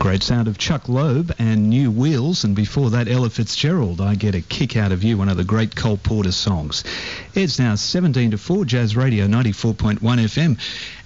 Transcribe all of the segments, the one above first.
Great sound of Chuck Loeb and New Wheels, and before that Ella Fitzgerald, I Get a Kick Out of You, one of the great Cole Porter songs. It's now 17 to 4, Jazz Radio 94.1 FM,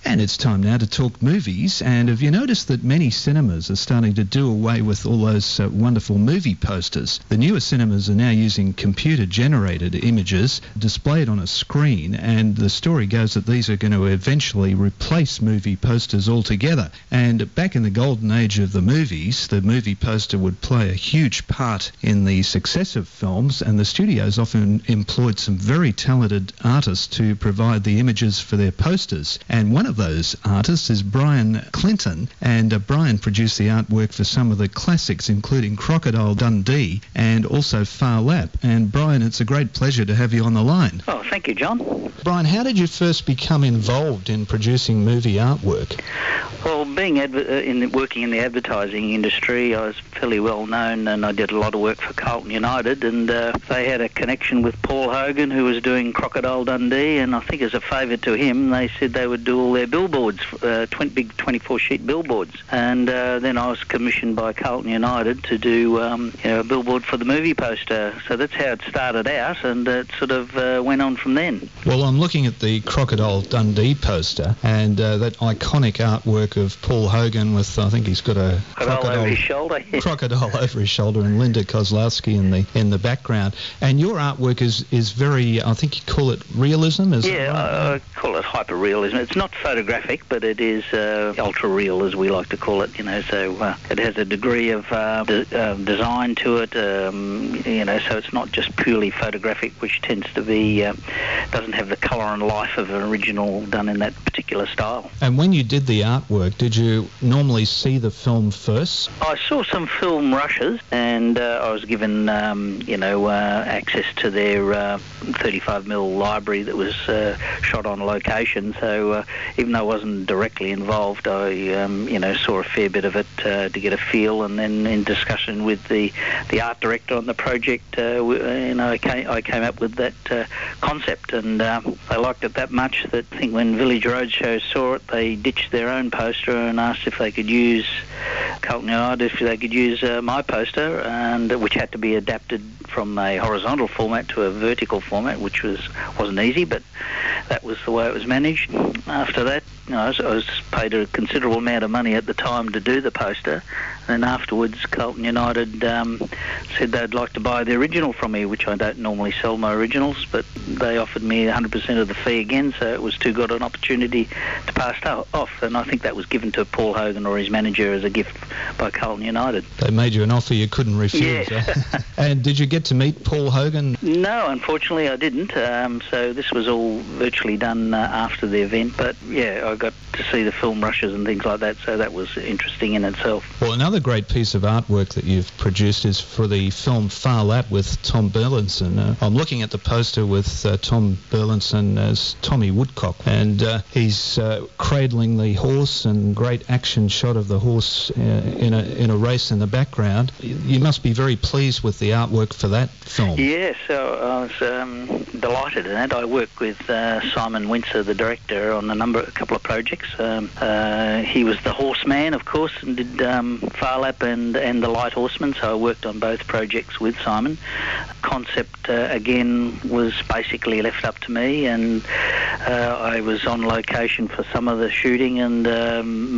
and it's time now to talk movies. And have you noticed that many cinemas are starting to do away with all those wonderful movie posters? The newer cinemas are now using computer-generated images displayed on a screen, and the story goes that these are going to eventually replace movie posters altogether. And back in the golden age of the movies, the movie poster would play a huge part in the success of films, and the studios often employed some very talented artists to provide the images for their posters. And one of those artists is Brian Clinton, and Brian produced the artwork for some of the classics, including Crocodile, Dundee, and also Phar. And Brian, it's a great pleasure to have you on the line. Oh, thank you, John. Brian, how did you first become involved in producing movie artwork? Well, being working in the advertising industry, I was fairly well known, and I did a lot of work for Carlton United, and they had a connection with Paul Hogan, who was doing Crocodile Dundee, and I think as a favour to him, they said they would do all their billboards, big 24-sheet billboards, and then I was commissioned by Carlton United to do a billboard for the movie poster. So that's how it started out, and it sort of went on from then. Well, I'm looking at the Crocodile Dundee poster, and that iconic artwork of Paul Hogan with, I think he's got a crocodile over his shoulder. Crocodile over his shoulder, and Linda Kozlowski in the background. And your artwork is very, I think you call it realism, is it? Yeah, I call it hyper-realism. It's not photographic, but it is ultra-real, as we like to call it, so it has a degree of design to it, so it's not just purely photographic, which tends to be, doesn't have the colour and life of an original done in that particular style. And when you did the artwork, did you normally see the film first? I saw some film rushes, and I was given, access to their 35mm library that was shot on location, so even though I wasn't directly involved, I, saw a fair bit of it to get a feel, and then in discussion with the art director on the project, I came up with that concept, and they liked it that much that I think when Village Roadshow saw it, they ditched their own poster and asked if they could use Carlton United, if they could use my poster, and which had to be adapted from a horizontal format to a vertical format, which wasn't easy, but that was the way it was managed. After that, I was paid a considerable amount of money at the time to do the poster, and then afterwards Carlton United said they'd like to buy the original from me, which I don't normally sell my originals, but they offered me 100% of the fee again, so it was too good an opportunity to pass off, and I think that was given to Paul Hogan or his manager as a gift by Carlton United. They made you an offer you couldn't refuse. Yes. And did you get to meet Paul Hogan? No, unfortunately I didn't, so this was all virtually done after the event, but yeah, I got to see the film rushes and things like that, so that was interesting in itself. Well, another great piece of artwork that you've produced is for the film Phar with Tom Burlinson. I'm looking at the poster with Tom Burlinson as Tommy Woodcock, and he's cradling the horse, and great action shot of the horse in a race in the background. You must be very pleased with the artwork for that film. Yes, so I was delighted in it. I worked with Simon Windsor, the director, on a couple of projects. He was the horseman, of course, and did Phar and the Light Horseman, so I worked on both projects with Simon. Concept, again, was basically left up to me, and I was on location for some of the shooting, and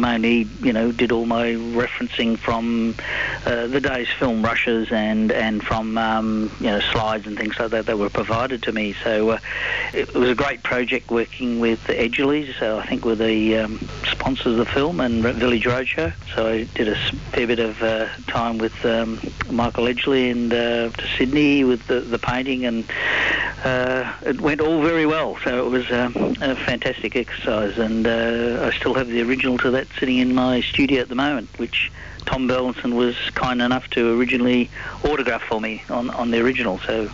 mainly, did all my referencing from the day's film rushes and from, slides and things like that were provided to me. So it was a great project working with the Edgerleys, so I think were the sponsors of the film, and Village Roadshow. So I did a fair bit of time with Michael Edgerley and to Sydney with the painting, and it went all very well. So it was a fantastic exercise, and I still have the original to that sitting in my studio at the moment, which Tom Burlinson was kind enough to originally autograph for me on the original. So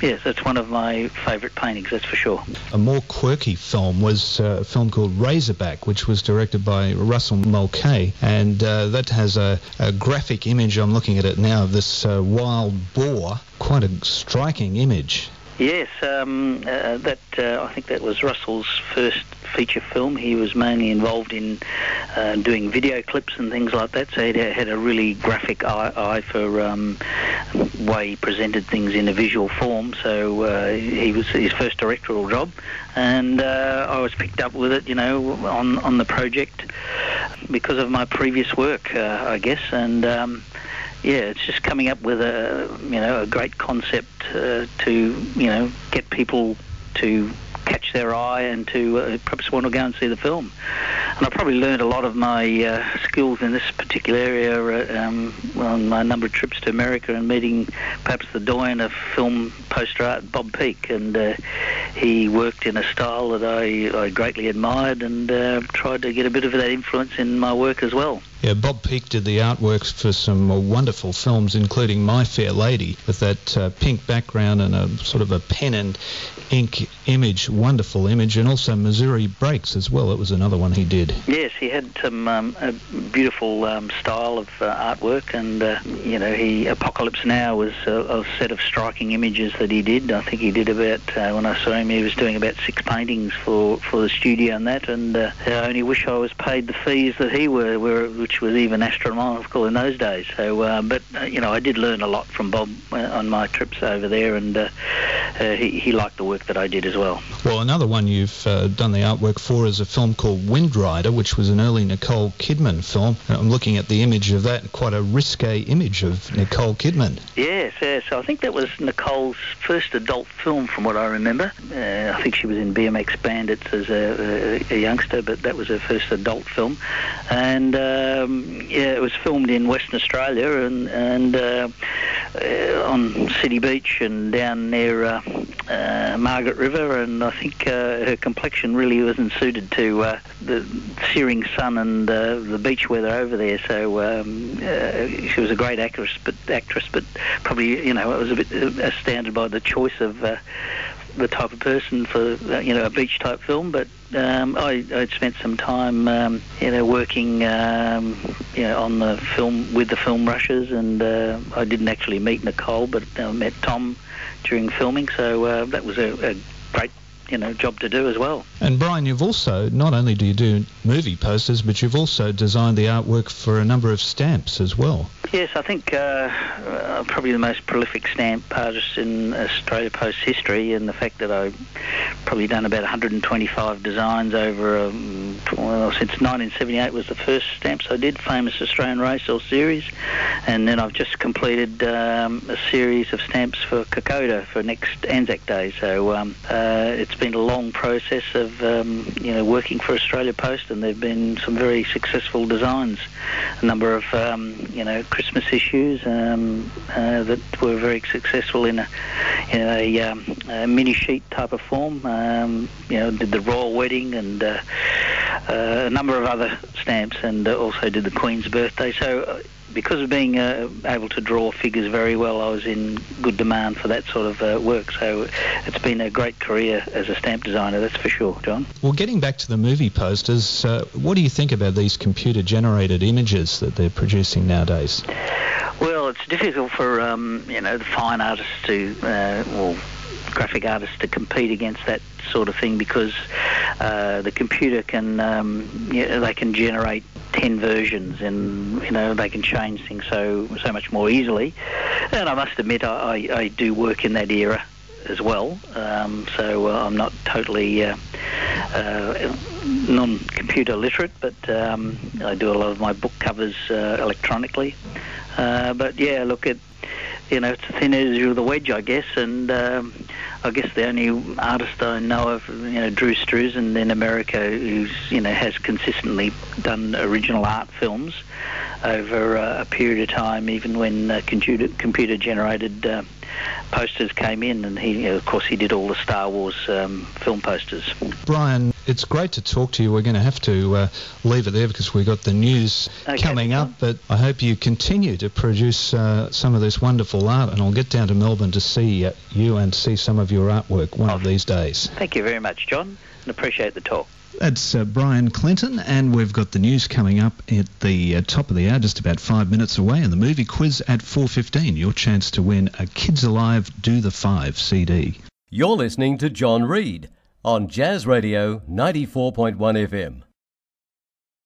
yes, that's one of my favourite paintings, that's for sure. A more quirky film was a film called Razorback, which was directed by Russell Mulcahy, and that has a graphic image, I'm looking at it now, of this wild boar, quite a striking image. Yes, I think that was Russell's first feature film. He was mainly involved in doing video clips and things like that, so he had a really graphic eye for way he presented things in a visual form. So he was his first directorial job, and I was picked up with it, on the project because of my previous work, I guess, and it's just coming up with a great concept to get people to catch their eye and to perhaps want to go and see the film. And I probably learned a lot of my skills in this particular area on my number of trips to America and meeting perhaps the doyen of film poster art, Bob Peake, and he worked in a style that I greatly admired, and tried to get a bit of that influence in my work as well. Yeah, Bob Peake did the artworks for some wonderful films, including My Fair Lady, with that pink background and a sort of a pen and ink image, wonderful image, and also Missouri Breaks as well. It was another one he did. Yes, he had some a beautiful style of artwork, and Apocalypse Now was a set of striking images that he did. I think he did about, when I saw him, he was doing about 6 paintings for the studio and that, and I only wish I was paid the fees that he were, which was even astronomical in those days. So, I did learn a lot from Bob on my trips over there, and he liked the work that I did as well. Well, another one you've done the artwork for is a film called Wind Rider, which was an early Nicole Kidman film. I'm looking at the image of that, quite a risque image of Nicole Kidman. Yes. I think that was Nicole's first adult film, from what I remember. I think she was in BMX Bandits as a youngster, but that was her first adult film. And it was filmed in Western Australia and on City Beach and down near Margaret River, and I think her complexion really wasn't suited to the searing sun and the beach weather over there. So she was a great actress, but probably I was a bit astounded by the choice of the type of person for a beach type film. But I'd spent some time working on the film with the film rushes, and I didn't actually meet Nicole, but I met Tom during filming, so that was a great job to do as well. And Brian, you've also, not only do you do movie posters, but you've also designed the artwork for a number of stamps as well. Yes, I think probably the most prolific stamp artist in Australia Post history, and the fact that I've probably done about 125 designs over, since 1978 was the first stamps I did, Famous Australian Racehorse Series, and then I've just completed a series of stamps for Crocodile for next Anzac Day. So it's been a long process of working for Australia Post, and there have been some very successful designs. A number of Christmas issues that were very successful in a mini sheet type of form. Did the Royal Wedding and a number of other stamps, and also did the Queen's birthday. So because of being able to draw figures very well, I was in good demand for that sort of work. So it's been a great career as a stamp designer, that's for sure, John. Well, getting back to the movie posters, what do you think about these computer-generated images that they're producing nowadays? Well, it's difficult for the fine artists or graphic artists to compete against that sort of thing, because the computer can they can generate 10 versions, and they can change things so much more easily. And I must admit I do work in that era as well, so I'm not totally non-computer literate, but I do a lot of my book covers electronically. But yeah, look, it's a thin edge of the wedge, I guess, and I guess the only artist I know of, Drew Struzan in America, who's has consistently done original art films over a period of time, even when computer generated posters came in, and he did all the Star Wars film posters. Brian, it's great to talk to you. We're going to have to leave it there because we've got the news coming up, but I hope you continue to produce some of this wonderful art, and I'll get down to Melbourne to see you and see some of your artwork one of these days. Thank you very much, John, and appreciate the talk. That's Brian Clinton, and we've got the news coming up at the top of the hour, just about 5 minutes away, and the movie quiz at 4:15. Your chance to win a Kids Alive Do the 5 CD. You're listening to John Reid on Jazz Radio 94.1 FM.